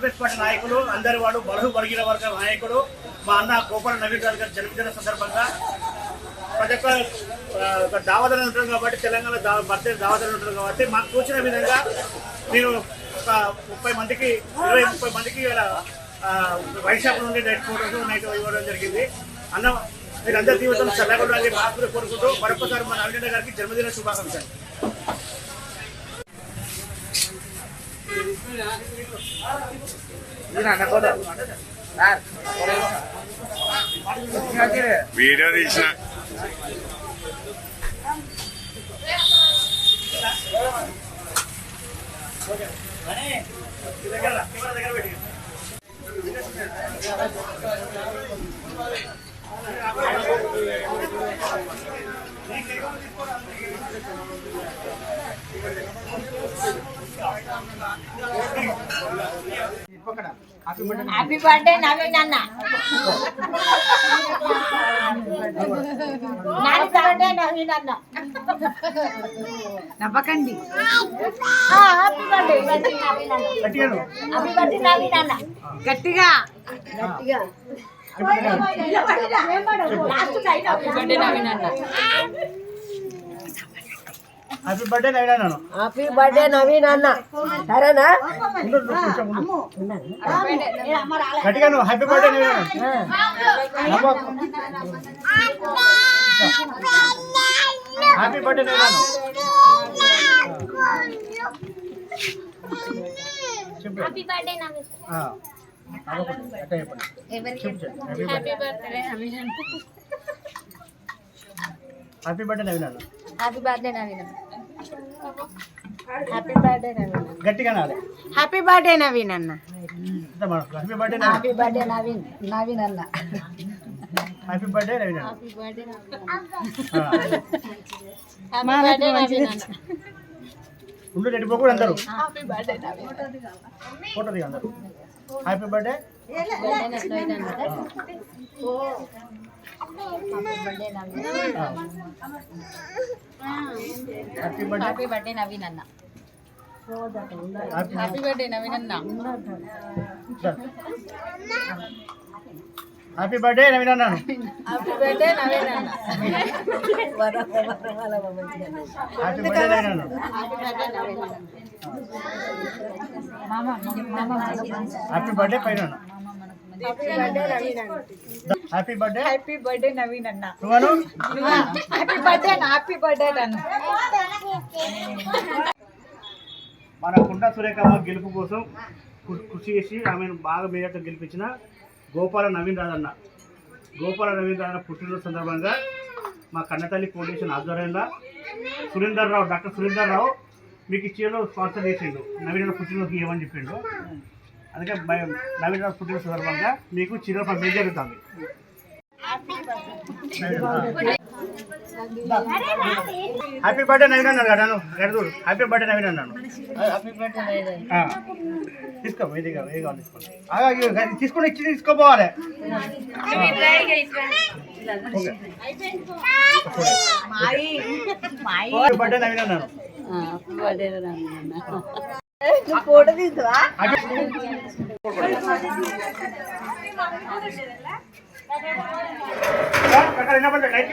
Congress party నాయకులు అందరి వాడు బడుగు బలిగిన వర్గ నాయకుడు మా అన్న గోపాల నవీన్ రాజు గారి జన్మదిన సందర్భంగా ప్రతి ఒక్క దావదలు ఉంటారు కాబట్టి తెలంగాణ బర్త్డే దావదలు ఉంటారు కాబట్టి మాకు కూర్చున్న విధంగా నేను ఒక 30 మందికి 20-30 మందికి వైన్ షాప్ నుండి నైట్ ఫోటోస్ నైట్ ఇవ్వడం జరిగింది. అన్న మీరందరి జీవితం చల్లగా మార్పులు కోరుకుంటూ మరొకసారి మన నవీన్ గారికి జన్మదిన శుభాకాంక్షలు. వీడియో తీసిన హ్యాపీ బర్త్డే నవీన్ అన్న. బర్త్డే నవీన్ అన్న నవ్వకండి. హ్యాపీ బర్త్డే నవీన్ అన్న. హ్యాపీ బర్త్డే నవీన్ అన్న. గట్టిగా గట్టిగా హ్యాపీ బర్త్డే నవీన్ అన్న. హ్యాపీ బర్త్డే నవీన్ అన్న. హ్యాపీ బర్త్డే నవీన్ అన్న. సరేనా? గట్టిగా నువ్వు హ్యాపీ బర్త్డే నవీన్ అన్న. హ్యాపీ బర్త్డే నవీన్ అన్న. Happy birthday Naveen. Happy birthday Naveen. Happy birthday Naveen అన్న. Happy birthday Naveen. Happy birthday Naveen. గట్టిగా నాలే. హ్యాపీ బర్త్డే నవీన్ అన్న. Happy birthday happy birthday Naveen Naveen అన్న. హ్యాపీ బర్త్డే నవీన్ అన్న. Happy birthday Naveen. ఉండు రెడ్డిపోకూడదు అందరూ. Happy birthday Naveen. ఫోటో దిగ అందరూ. Happy birthday happy birthday Naveen. Happy birthday happy birthday Naveen అన్న. హ్యాపీ బర్త్డే నవీన్ అన్న. హ్యాపీ బర్త్డే నవీన్ అన్న. హ్యాపీ బర్త్డే నవీన్ అన్న. హ్యాపీ బర్త్డే నవీన్ అన్న. హ్యాపీ బర్త్డే నవీన్ అన్న. హ్యాపీ బర్త్డే పైన అన్న. హ్యాపీ బర్త్డే నవీన్ అన్న. Happy birthday happy birthday Naveen అన్న. నువ్వు హ్యాపీ బర్త్డే హ్యాపీ బర్త్డే అన్న. మన కుంట సురేఖమ్మ గెలుపు కోసం కృషి చేసి ఆమెను బాగా మేరతో గెలిపించిన గోపాల నవీన్ రాజన్న. గోపాల నవీన్ రాజన్న పుట్టినరోజు సందర్భంగా మా కన్నతల్లి ఫౌండేషన్ ఆధ్వర్యంలో డాక్టర్ సురేందర్ రావు మీకు ఇచ్చేలో స్పాన్సర్ చేసిండు. నవీన్ పుట్టినరోజు ఇవ్వమని చెప్పిండు. అందుకే నవీన్ రాజు పుట్టినరోజు సందర్భంగా మీకు చిన్న పంపిణీ జరుగుతుంది. హ్యాపీ బర్త్డే నవీన్ అన్నాడు కదా గడుదుడు. హ్యాపీ బర్త్డే నవీన్ అన్నాను. తీసుకో ఇది కావాలి తీసుకోండి. తీసుకొని ఇచ్చి తీసుకోపోవాలి. హ్యాపీ బర్త్డే నవీన్ అన్నాను. ఫోటో తీసుకోవా? లైట్